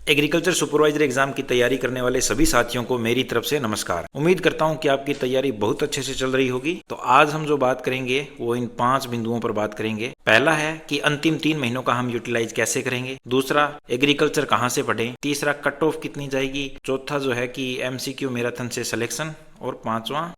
Agriculture supervisor exam की तैयारी करने वाले सभी साथियों को मेरी तरफ से नमस्कार। उम्मीद करता हूं कि आपकी तैयारी बहुत अच्छे से चल रही होगी। तो आज हम जो बात करेंगे वो इन 5 बिंदुओं पर बात करेंगे। पहला है कि अंतिम 3 महीनों का हम यूटिलाइज कैसे करेंगे। दूसरा, एग्रीकल्चर कहाँ से पढ़ें। तीसरा, कट ऑफ कितनी जाएगी। चौथा जो है कि MCQ मैराथन से सिलेक्शन। और पांचवा,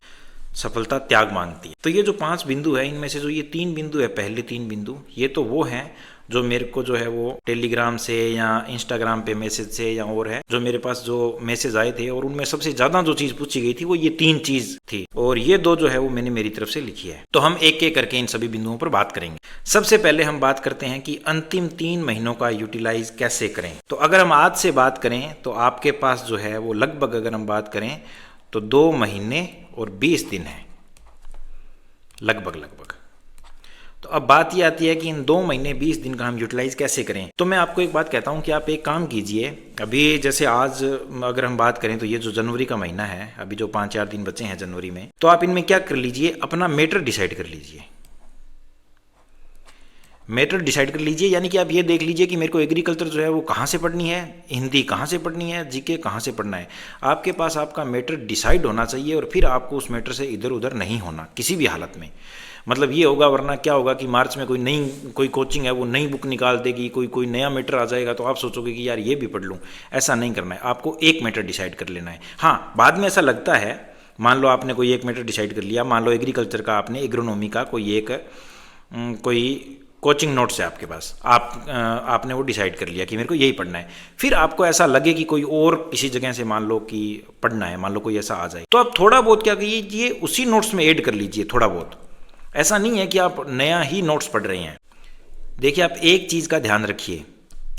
सफलता त्याग मांगती है। तो ये जो 5 बिंदु है, इनमें से जो ये 3 बिंदु है, पहले 3 बिंदु, ये तो वो हैं जो मेरे को जो है वो टेलीग्राम से या इंस्टाग्राम पे मैसेज से या और है जो मेरे पास जो मैसेज आए थे, और उनमें सबसे ज्यादा जो चीज पूछी गई थी वो ये 3 चीज थी, और ये 2 जो है वो मैंने मेरी तरफ से लिखी है। तो हम एक एक करके इन सभी बिंदुओं पर बात करेंगे। सबसे पहले हम बात करते हैं कि अंतिम 3 महीनों का यूटिलाइज कैसे करें। तो अगर हम आज से बात करें तो आपके पास जो है वो लगभग, अगर हम बात करें तो 2 महीने और 20 दिन है, लगभग। तो अब बात ये आती है कि इन 2 महीने 20 दिन का हम यूटिलाइज कैसे करें। तो मैं आपको एक बात कहता हूं कि आप एक काम कीजिए। अभी जैसे आज अगर हम बात करें तो ये जो जनवरी का महीना है, अभी जो 5-4 दिन बचे हैं जनवरी में, तो आप इनमें क्या कर लीजिए, अपना मेटर डिसाइड कर लीजिए। मेटर डिसाइड कर लीजिए, यानी कि आप ये देख लीजिए कि मेरे को एग्रीकल्चर जो है वो कहाँ से पढ़नी है, हिंदी कहाँ से पढ़नी है, जीके कहाँ से पढ़ना है। आपके पास आपका मेटर डिसाइड होना चाहिए, और फिर आपको उस मेटर से इधर उधर नहीं होना किसी भी हालत में। मतलब ये होगा, वरना क्या होगा कि मार्च में कोई कोचिंग है वो नई बुक निकाल देगी, कोई नया मैटर आ जाएगा, तो आप सोचोगे कि यार ये भी पढ़ लूँ। ऐसा नहीं करना है, आपको एक मैटर डिसाइड कर लेना है। हाँ, बाद में ऐसा लगता है, मान लो आपने कोई एक मैटर डिसाइड कर लिया, मान लो एग्रीकल्चर का आपने एग्रोनॉमी का कोई कोचिंग नोट्स है आपके पास, आपने वो डिसाइड कर लिया कि मेरे को यही पढ़ना है। फिर आपको ऐसा लगे कि कोई और किसी जगह से मान लो कि पढ़ना है, मान लो कोई ऐसा आ जाए, तो आप थोड़ा बहुत क्या कीजिए, उसी नोट्स में ऐड कर लीजिए थोड़ा बहुत। ऐसा नहीं है कि आप नया ही नोट्स पढ़ रहे हैं। देखिए, आप एक चीज़ का ध्यान रखिए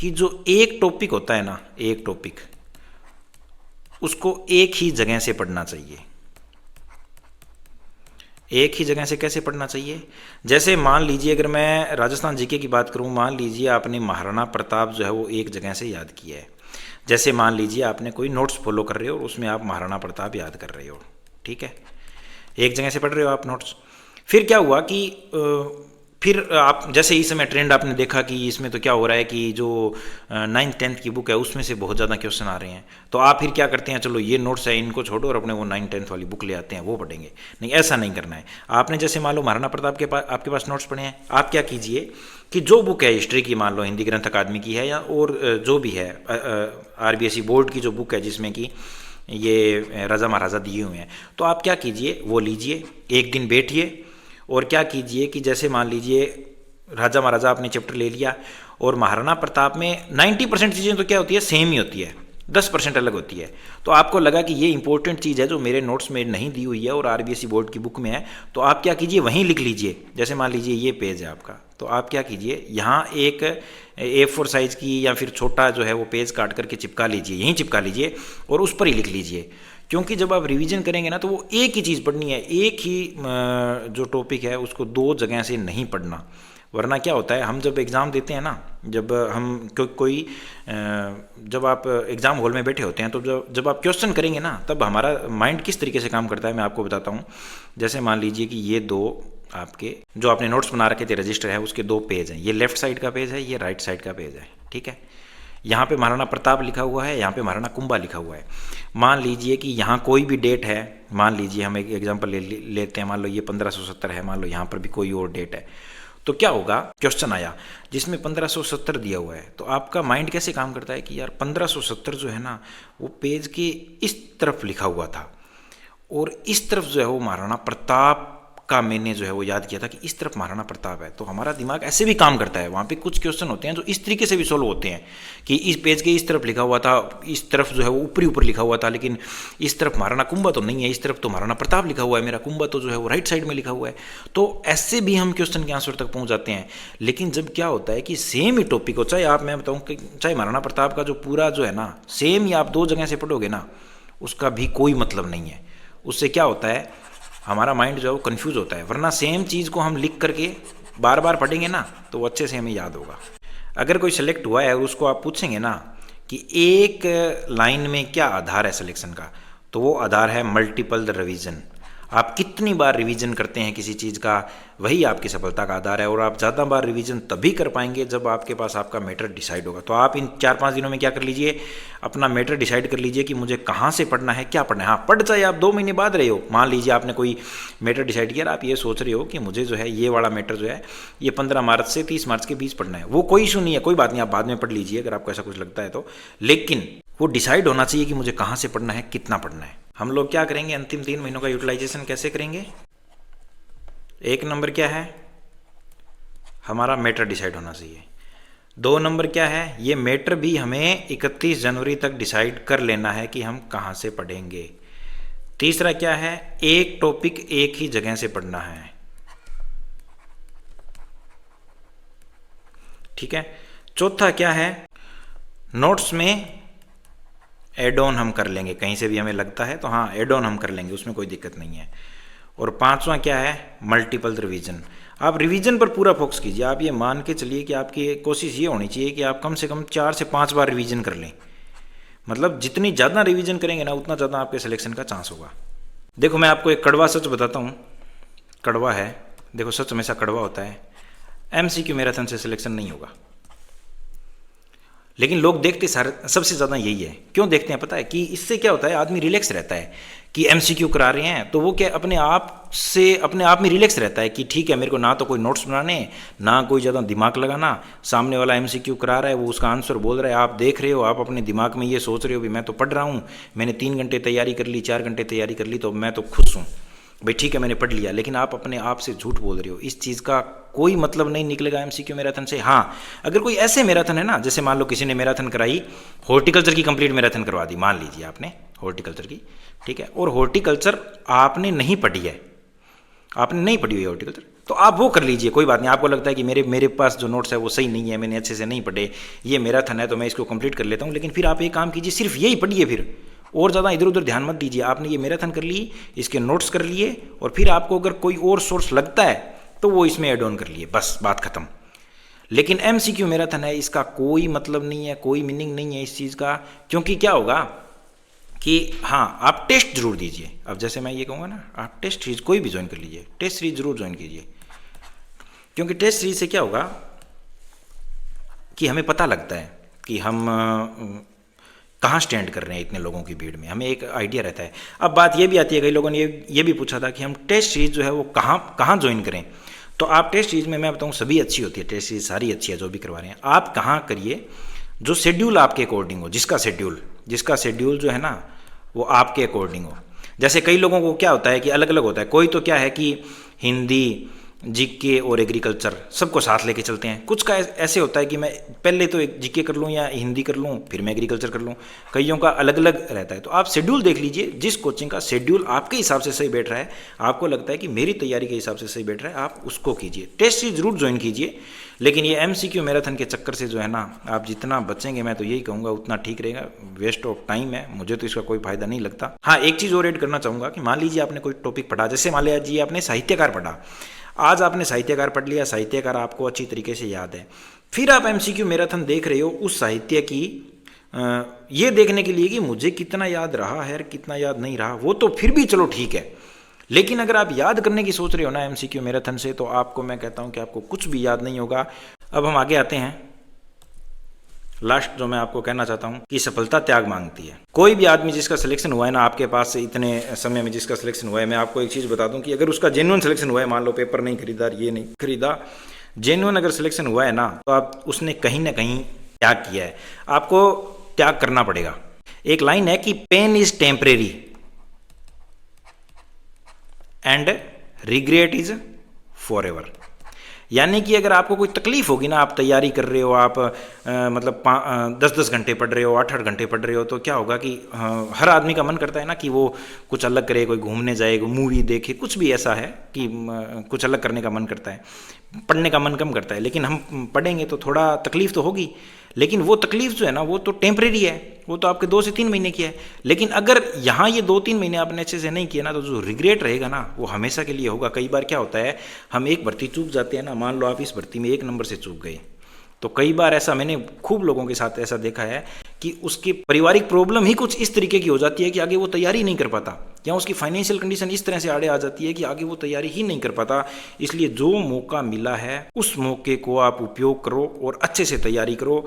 कि जो एक टॉपिक होता है ना, एक टॉपिक, उसको एक ही जगह से पढ़ना चाहिए। एक ही जगह से कैसे पढ़ना चाहिए? जैसे मान लीजिए, अगर मैं राजस्थान जीके की बात करूं, मान लीजिए आपने महाराणा प्रताप जो है वो एक जगह से याद किया है। जैसे मान लीजिए आपने कोई नोट्स फॉलो कर रहे हो और उसमें आप महाराणा प्रताप याद कर रहे हो, ठीक है, एक जगह से पढ़ रहे हो आप नोट्स। फिर क्या हुआ कि फिर आप जैसे इस समय ट्रेंड आपने देखा कि इसमें तो क्या हो रहा है कि जो 9th-10th की बुक है उसमें से बहुत ज़्यादा क्वेश्चन आ रहे हैं, तो आप फिर क्या करते हैं, चलो ये नोट्स है इनको छोड़ो और अपने वो 9th-10th वाली बुक ले आते हैं, वो पढ़ेंगे। नहीं, ऐसा नहीं करना है। आपने जैसे मान लो महाराणा प्रताप के पास आपके पास नोट्स पढ़े हैं, आप क्या कीजिए कि जो बुक है हिस्ट्री की, मान लो हिंदी ग्रंथ अकादमी की है या और जो भी है RBSE बोर्ड की जो बुक है जिसमें कि ये राजा महाराजा दिए हुए हैं, तो आप क्या कीजिए, वो लीजिए, एक दिन बैठिए और क्या कीजिए कि जैसे मान लीजिए राजा महाराजा आपने चैप्टर ले लिया, और महाराणा प्रताप में 90% चीज़ें तो क्या होती है, सेम ही होती है, 10% अलग होती है। तो आपको लगा कि ये इंपॉर्टेंट चीज़ है जो मेरे नोट्स में नहीं दी हुई है और RBSE बोर्ड की बुक में है, तो आप क्या कीजिए, वहीं लिख लीजिए। जैसे मान लीजिए ये पेज है आपका, तो आप क्या कीजिए, यहाँ एक A4 साइज़ की या फिर छोटा जो है वो पेज काट करके चिपका लीजिए, यहीं चिपका लीजिए और उस पर ही लिख लीजिए। क्योंकि जब आप रिवीजन करेंगे ना, तो वो एक ही चीज़ पढ़नी है, एक ही जो टॉपिक है उसको 2 जगह से नहीं पढ़ना। वरना क्या होता है, हम जब एग्ज़ाम देते हैं ना, जब हम जब आप एग्ज़ाम हॉल में बैठे होते हैं, तो जब आप क्वेश्चन करेंगे ना, तब हमारा माइंड किस तरीके से काम करता है मैं आपको बताता हूँ। जैसे मान लीजिए कि ये 2 आपके जो आपने नोट्स बना रखे थे, रजिस्टर है, उसके 2 पेज हैं, ये लेफ्ट साइड का पेज है, ये राइट साइड का पेज है, ठीक है। यहाँ पे महाराणा प्रताप लिखा हुआ है, यहाँ पे महाराणा कुंभा लिखा हुआ है। मान लीजिए कि यहाँ कोई भी डेट है, मान लीजिए हम एक एग्जांपल लेते हैं, मान लो ये 1570 है, मान लो यहाँ पर भी कोई और डेट है, तो क्या होगा, क्वेश्चन आया जिसमें 1570 दिया हुआ है, तो आपका माइंड कैसे काम करता है कि यार 1570 जो है ना वो पेज के इस तरफ लिखा हुआ था, और इस तरफ जो है वो महाराणा प्रताप का मैंने जो है वो याद किया था कि इस तरफ महाराणा प्रताप है। तो हमारा दिमाग ऐसे भी काम करता है, वहाँ पे कुछ क्वेश्चन होते हैं जो इस तरीके से भी सोल्व होते हैं कि इस पेज के इस तरफ लिखा हुआ था, इस तरफ जो है वो ऊपर लिखा हुआ था, लेकिन इस तरफ महाराणा कुंभा तो नहीं है, इस तरफ तो महाराणा प्रताप लिखा हुआ है, मेरा कुंभा तो जो है वो राइट साइड में लिखा हुआ है। तो ऐसे भी हम क्वेश्चन के आंसर तक पहुँच जाते हैं। लेकिन जब क्या होता है कि सेम ही टॉपिक हो, चाहे आप, मैं बताऊँ कि चाहे महाराणा प्रताप का जो पूरा जो है ना सेम ही आप 2 जगह से पढ़ोगे ना, उसका भी कोई मतलब नहीं है। उससे क्या होता है, हमारा माइंड जो है वो कन्फ्यूज होता है। वरना सेम चीज़ को हम लिख करके बार बार पढ़ेंगे ना, तो वो अच्छे से हमें याद होगा। अगर कोई सेलेक्ट हुआ है और उसको आप पूछेंगे ना कि एक लाइन में क्या आधार है सिलेक्शन का, तो वो आधार है मल्टीपल रिवीजन। आप कितनी बार रिवीजन करते हैं किसी चीज़ का, वही आपकी सफलता का आधार है। और आप ज़्यादा बार रिवीजन तभी कर पाएंगे जब आपके पास आपका मैटर डिसाइड होगा। तो आप इन 4-5 दिनों में क्या कर लीजिए, अपना मैटर डिसाइड कर लीजिए कि मुझे कहाँ से पढ़ना है, क्या पढ़ना है। हाँ, पढ़ चाहे आप 2 महीने बाद रहे हो। मान लीजिए आपने कोई मैटर डिसाइड किया, आप ये सोच रहे हो कि मुझे जो है ये वाला मैटर जो है ये 15 मार्च से 30 मार्च के बीच पढ़ना है, वो कोई इशू नहीं है, कोई बात नहीं, आप बाद में पढ़ लीजिए अगर आपको ऐसा कुछ लगता है तो। लेकिन वो डिसाइड होना चाहिए कि मुझे कहाँ से पढ़ना है, कितना पढ़ना है। हम लोग क्या करेंगे, अंतिम 3 महीनों का यूटिलाइजेशन कैसे करेंगे। 1 नंबर क्या है, हमारा मैटर डिसाइड होना चाहिए। 2 नंबर क्या है, ये मैटर भी हमें 31 जनवरी तक डिसाइड कर लेना है कि हम कहाँ से पढ़ेंगे। तीसरा क्या है, एक टॉपिक एक ही जगह से पढ़ना है, ठीक है। चौथा क्या है, नोट्स में एड ऑन हम कर लेंगे, कहीं से भी हमें लगता है तो हाँ एड ऑन हम कर लेंगे, उसमें कोई दिक्कत नहीं है। और 5वां क्या है, मल्टीपल रिवीजन। आप रिवीजन पर पूरा फोकस कीजिए। आप ये मान के चलिए कि आपकी कोशिश ये होनी चाहिए कि आप कम से कम 4 से 5 बार रिवीजन कर लें। मतलब जितनी ज़्यादा रिवीजन करेंगे ना उतना ज़्यादा आपके सिलेक्शन का चांस होगा। देखो मैं आपको एक कड़वा सच बताता हूँ, कड़वा है, देखो सच हमेशा कड़वा होता है। MCQ मैराथन से सिलेक्शन नहीं होगा, लेकिन लोग देखते सबसे ज़्यादा यही है। क्यों देखते हैं पता है, कि इससे क्या होता है, आदमी रिलैक्स रहता है कि MCQ करा रहे हैं तो वो क्या अपने आप में रिलैक्स रहता है कि ठीक है, मेरे को ना तो कोई नोट्स बनाने, ना कोई ज़्यादा दिमाग लगाना, सामने वाला MCQ करा रहा है, वो उसका आंसर बोल रहा है, आप देख रहे हो, आप अपने दिमाग में ये सोच रहे हो भी मैं तो पढ़ रहा हूँ, मैंने 3 घंटे तैयारी कर ली, 4 घंटे तैयारी कर ली, तो मैं तो खुश हूँ भाई, ठीक है मैंने पढ़ लिया। लेकिन आप अपने आप से झूठ बोल रहे हो, इस चीज़ का कोई मतलब नहीं निकलेगा MCQ मैराथन से। हाँ, अगर कोई ऐसे मैराथन है ना, जैसे मान लो किसी ने मैराथन कराई, हॉर्टिकल्चर की कंप्लीट मैराथन करवा दी, मान लीजिए आपने हॉर्टिकल्चर की, ठीक है, और हॉर्टिकल्चर आपने नहीं पढ़ी है, आपने नहीं पढ़ी हुई है हॉर्टिकल्चर, तो आप वो कर लीजिए, कोई बात नहीं। आपको लगता है कि मेरे पास जो नोट्स है वो सही नहीं है, मैंने अच्छे से नहीं पढ़े, ये मैराथन है तो मैं इसको कंप्लीट कर लेता हूँ। लेकिन फिर आप एक काम कीजिए, सिर्फ यही पढ़िए, फिर और ज़्यादा इधर उधर ध्यान मत दीजिए। आपने ये मैराथन कर ली, इसके नोट्स कर लिए, और फिर आपको अगर कोई और सोर्स लगता है तो वो इसमें ऐड ऑन कर लिए, बस बात खत्म। लेकिन MCQ मैराथन है, इसका कोई मतलब नहीं है, कोई मीनिंग नहीं है इस चीज़ का। क्योंकि क्या होगा कि हाँ, आप टेस्ट जरूर दीजिए। अब जैसे मैं ये कहूँगा ना, आप टेस्ट सीरीज कोई भी ज्वाइन कर लीजिए, टेस्ट सीरीज जरूर ज्वाइन कीजिए। क्योंकि टेस्ट सीरीज से क्या होगा कि हमें पता लगता है कि हम कहाँ स्टैंड कर रहे हैं इतने लोगों की भीड़ में, हमें एक आइडिया रहता है। अब बात ये भी आती है, कई लोगों ने ये भी पूछा था कि हम टेस्ट सीरीज जो है वो कहाँ ज्वाइन करें। तो आप टेस्ट सीरीज में, मैं बताऊँ सभी अच्छी होती है, टेस्ट सीरीज सारी अच्छी है जो भी करवा रहे हैं। आप कहाँ करिए, जो शेड्यूल आपके अकॉर्डिंग हो, जिसका शेड्यूल जो है ना वो आपके अकॉर्डिंग हो। जैसे कई लोगों को क्या होता है कि अलग अलग होता है, कोई तो क्या है कि हिंदी, जीके और एग्रीकल्चर सबको साथ लेके चलते हैं। कुछ का ऐसे होता है कि मैं पहले तो जीके कर लूँ या हिंदी कर लूँ, फिर मैं एग्रीकल्चर कर लूँ। कईयों का अलग अलग रहता है। तो आप शेड्यूल देख लीजिए, जिस कोचिंग का शेड्यूल आपके हिसाब से सही बैठ रहा है, आपको लगता है कि मेरी तैयारी के हिसाब से सही बैठ रहा है, आप उसको कीजिए। टेस्ट सीरीज जरूर ज्वाइन कीजिए। लेकिन ये MCQ मैराथन के चक्कर से जो है ना, आप जितना बचेंगे, मैं तो यही कहूँगा उतना ठीक रहेगा। वेस्ट ऑफ टाइम है, मुझे तो इसका कोई फायदा नहीं लगता। हाँ, एक चीज़ और ऐड करना चाहूँगा कि मान लीजिए आपने कोई टॉपिक पढ़ा, जैसे मान लीजिए आपने साहित्यकार पढ़ा, आज आपने साहित्यकार पढ़ लिया, साहित्यकार आपको अच्छी तरीके से याद है, फिर आप MCQ मैराथन देख रहे हो उस साहित्य की ये देखने के लिए कि मुझे कितना याद रहा है, कितना याद नहीं रहा, वो तो फिर भी चलो ठीक है। लेकिन अगर आप याद करने की सोच रहे हो ना MCQ मैराथन से, तो आपको मैं कहता हूं कि आपको कुछ भी याद नहीं होगा। अब हम आगे आते हैं, लास्ट जो मैं आपको कहना चाहता हूं कि सफलता त्याग मांगती है। कोई भी आदमी जिसका सिलेक्शन हुआ है ना आपके पास से, इतने समय में जिसका सिलेक्शन हुआ है, मैं आपको एक चीज़ बता दूं कि अगर उसका जेन्युइन सिलेक्शन हुआ है, मान लो पेपर नहीं खरीदा, ये नहीं खरीदा, जेन्युइन अगर सिलेक्शन हुआ है ना, तो आप उसने कहीं ना कहीं त्याग किया है, आपको त्याग करना पड़ेगा। एक लाइन है कि pain is temporary and regret is for ever. यानी कि अगर आपको कोई तकलीफ होगी ना, आप तैयारी कर रहे हो, आप मतलब 10-10 घंटे पढ़ रहे हो, 8-8 घंटे पढ़ रहे हो, तो क्या होगा कि हर आदमी का मन करता है ना कि वो कुछ अलग करे, कोई घूमने जाए, कोई मूवी देखे, कुछ भी ऐसा है कि कुछ अलग करने का मन करता है, पढ़ने का मन कम करता है। लेकिन हम पढ़ेंगे तो थोड़ा तकलीफ तो होगी, लेकिन वो तकलीफ जो है ना वो तो टेम्परेरी है, वो तो आपके 2 से 3 महीने की है। लेकिन अगर यहाँ ये 2-3 महीने आपने अच्छे से नहीं किया ना, तो जो रिग्रेट रहेगा ना वो हमेशा के लिए होगा। कई बार क्या होता है, हम एक भर्ती चूक जाते हैं ना, मान लो आप इस भर्ती में 1 नंबर से चूक गए, तो कई बार ऐसा मैंने खूब लोगों के साथ ऐसा देखा है कि उसकी पारिवारिक प्रॉब्लम ही कुछ इस तरीके की हो जाती है कि आगे वो तैयारी नहीं कर पाता। या उसकी फाइनेंशियल कंडीशन इस तरह से आड़े आ जाती है कि आगे वो तैयारी ही नहीं कर पाता। इसलिए जो मौका मिला है उस मौके को आप उपयोग करो और अच्छे से तैयारी करो।